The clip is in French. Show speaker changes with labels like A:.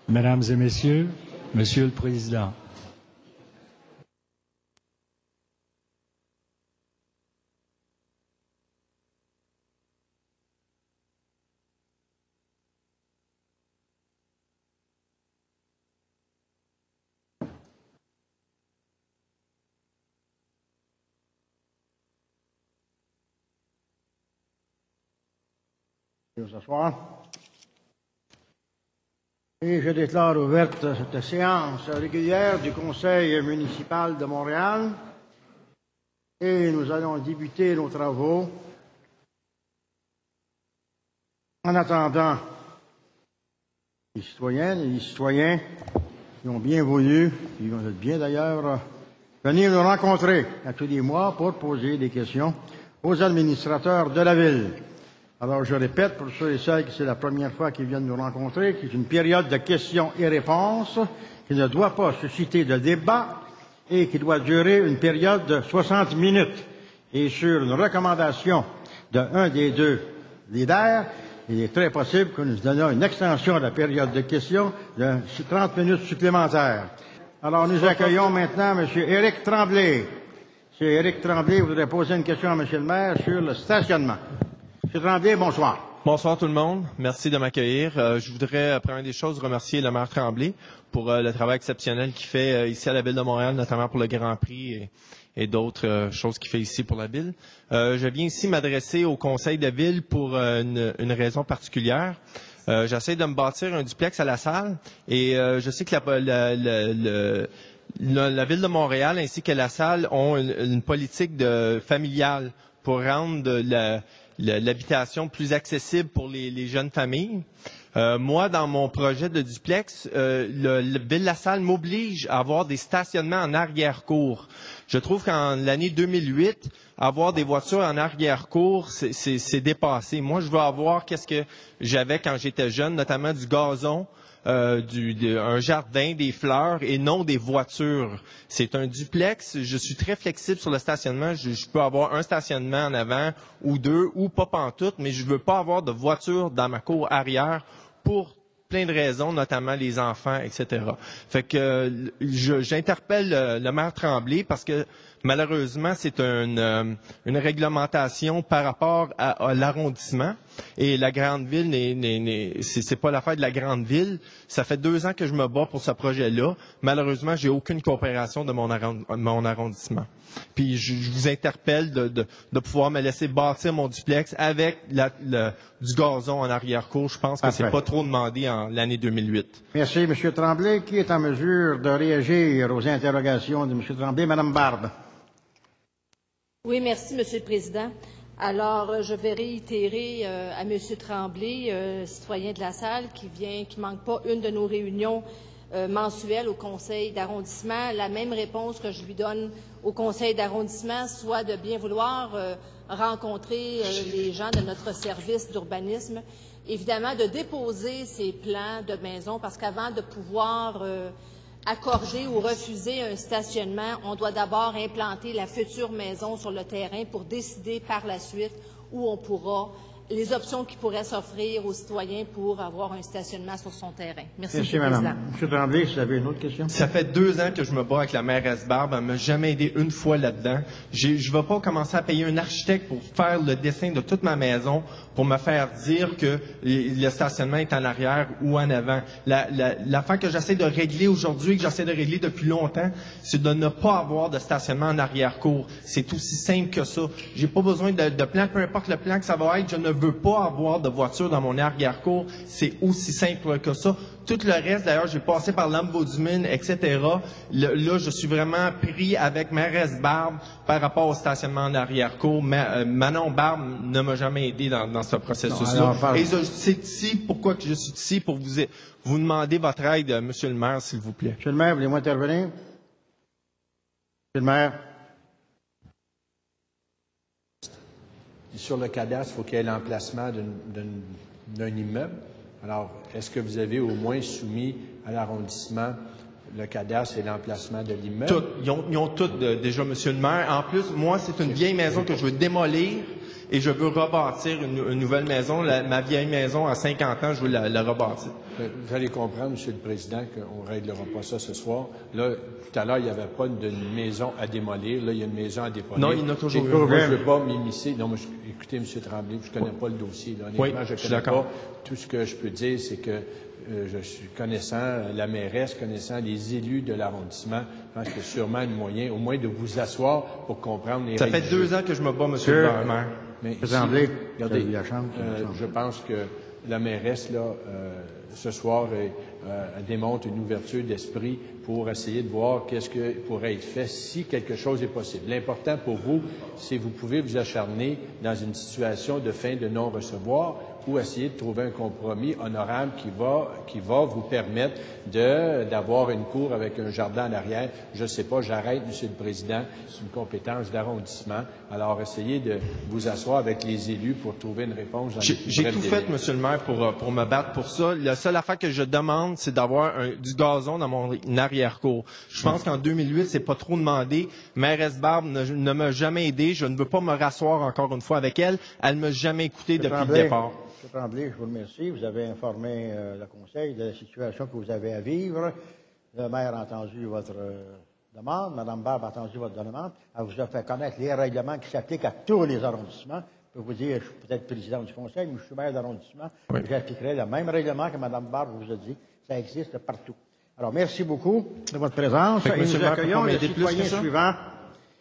A: Mesdames et Messieurs, Monsieur le Président.
B: Nous s'asseoir. Et je déclare ouverte cette séance régulière du Conseil municipal de Montréal. Et nous allons débuter nos travaux. En attendant, les citoyennes et les citoyens qui ont bien voulu, qui vont être bien d'ailleurs, venir nous rencontrer à tous les mois pour poser des questions aux administrateurs de la Ville. Alors, je répète, pour ceux et celles qui c'est la première fois qu'ils viennent nous rencontrer, qu'il y a une période de questions et réponses qui ne doit pas susciter de débat et qui doit durer une période de 60 minutes. Et sur une recommandation d'un des deux leaders, il est très possible que nous donnions une extension de la période de questions de 30 minutes supplémentaires. Alors, nous accueillons maintenant M. Éric Tremblay. M. Éric Tremblay voudrait poser une question à M. le maire sur le stationnement. M. Tremblay, bonsoir.
C: Bonsoir tout le monde. Merci de m'accueillir. Je voudrais, première des choses, remercier le maire Tremblay pour le travail exceptionnel qu'il fait ici à la Ville de Montréal, notamment pour le Grand Prix et d'autres choses qu'il fait ici pour la Ville. Je viens ici m'adresser au Conseil de la Ville pour une raison particulière. J'essaie de me bâtir un duplex à la salle et je sais que la Ville de Montréal ainsi que la salle ont une politique familiale pour rendre l'habitation plus accessible pour les jeunes familles. Moi, dans mon projet de duplex, le Ville-la-Salle m'oblige à avoir des stationnements en arrière-cour. Je trouve qu'en l'année 2008, avoir des voitures en arrière-cour, c'est dépassé. Moi, je veux avoir qu'est-ce que j'avais quand j'étais jeune, notamment du gazon, un jardin, des fleurs et non des voitures. C'est un duplex. Je suis très flexible sur le stationnement. Je peux avoir un stationnement en avant ou deux ou pas pantoute, mais je veux pas avoir de voiture dans ma cour arrière pour plein de raisons, notamment les enfants, etc. Fait que j'interpelle le maire Tremblay parce que malheureusement, c'est une réglementation par rapport à l'arrondissement. Et la grande ville, c'est pas l'affaire de la grande ville. Ça fait 2 ans que je me bats pour ce projet-là. Malheureusement, j'ai aucune coopération de mon arrondissement. Puis je vous interpelle de pouvoir me laisser bâtir mon duplex avec du gazon en arrière-cour. Je pense que c'est pas trop demandé en l'année 2008.
B: Merci, M. Tremblay. Qui est en mesure de réagir aux interrogations de M. Tremblay? Mme Barbe.
D: Oui, merci, Monsieur le Président. Alors, je vais réitérer à M. Tremblay, citoyen de la salle, qui manque pas une de nos réunions mensuelles au conseil d'arrondissement, la même réponse que je lui donne au conseil d'arrondissement, soit de bien vouloir rencontrer les gens de notre service d'urbanisme, évidemment de déposer ces plans de maison, parce qu'avant de pouvoir accorder ou refuser un stationnement, on doit d'abord implanter la future maison sur le terrain pour décider par la suite où on pourra, les options qui pourraient s'offrir aux citoyens pour avoir un stationnement sur son terrain. Merci,
B: Merci, Madame. M. Tremblay, si vous avez une autre question.
C: Ça fait 2 ans que je me bats avec la mairesse Barbe. Elle m'a jamais aidé une fois là-dedans. Je ne vais pas commencer à payer un architecte pour faire le dessin de toute ma maison pour me faire dire que le stationnement est en arrière ou en avant. L'affaire que j'essaie de régler aujourd'hui, que j'essaie de régler depuis longtemps, c'est de ne pas avoir de stationnement en arrière-cour. C'est aussi simple que ça. J'ai pas besoin de plan, peu importe le plan que ça va être, je ne veux pas avoir de voiture dans mon arrière-cour. C'est aussi simple que ça. Tout le reste, d'ailleurs, j'ai passé par l'Ombudsman, etc. Là, je suis vraiment pris avec mairesse Barbe par rapport au stationnement en arrière-cour. Manon Barbe ne m'a jamais aidé dans ce processus-là. Et c'est ici, pourquoi que je suis ici, pour vous demander votre aide, Monsieur le maire, s'il vous plaît.
B: Monsieur le maire, voulez-vous intervenir? Monsieur le maire.
E: Sur le cadastre, il faut qu'il y ait l'emplacement d'un immeuble. Alors, est-ce que vous avez au moins soumis à l'arrondissement le cadastre et l'emplacement de l'immeuble?
C: Ils ont tout déjà, Monsieur le maire. En plus, moi, c'est une vieille maison que je veux démolir et je veux rebâtir une nouvelle maison. Ma vieille maison à 50 ans, je veux la rebâtir.
E: Vous allez comprendre, Monsieur le Président, qu'on ne réglera pas ça ce soir. Là, tout à l'heure, il n'y avait pas de maison à démolir. Là, il y a une maison à démolir.
C: Non, il y en a toujours une.
E: Moi, je ne veux pas m'immiscer. Non, écoutez, M. Tremblay, je ne connais pas le dossier. Là. Honnêtement,
C: Oui,
E: je ne connais pas. Tout ce que je peux dire, c'est que je suis connaissant la mairesse, connaissant les élus de l'arrondissement, je pense qu'il y a sûrement un moyen, au moins, de vous asseoir pour comprendre les
C: Ça
E: règles
C: fait
E: du
C: 2
E: jeu.
C: ans que je me bats, Monsieur le maire.
E: Mais ici,
B: Tremblay,
E: regardez,
B: vous avez eu la chance,
E: je pense que la mairesse, là, ce soir, elle démontre une ouverture d'esprit pour essayer de voir qu'est-ce qui pourrait être fait si quelque chose est possible. L'important pour vous, c'est que vous pouvez vous acharner dans une situation de fin de non-recevoir ou essayer de trouver un compromis honorable qui va vous permettre d'avoir une cour avec un jardin en arrière. Je ne sais pas, j'arrête, Monsieur le Président, c'est une compétence d'arrondissement. Alors, essayez de vous asseoir avec les élus pour trouver une réponse.
C: J'ai tout fait, Monsieur le maire, pour me battre pour ça. La seule affaire que je demande, c'est d'avoir du gazon dans mon arrière-cour. Je pense qu'en 2008, c'est pas trop demandé. Mairesse Barbe ne m'a jamais aidé. Je ne veux pas me rasseoir encore une fois avec elle. Elle m'a jamais écouté depuis le départ.
B: M. Tremblay, je vous remercie. Vous avez informé le Conseil de la situation que vous avez à vivre. Le maire a entendu votre demande. Mme Barbe a entendu votre demande. Elle vous a fait connaître les règlements qui s'appliquent à tous les arrondissements. Je peux vous dire, je suis peut-être président du Conseil, mais je suis maire d'arrondissement.
C: Oui.
B: J'appliquerai le même règlement que Mme Barbe vous a dit. Ça existe partout. Alors, merci beaucoup de votre présence. Et nous accueillons le citoyen suivant.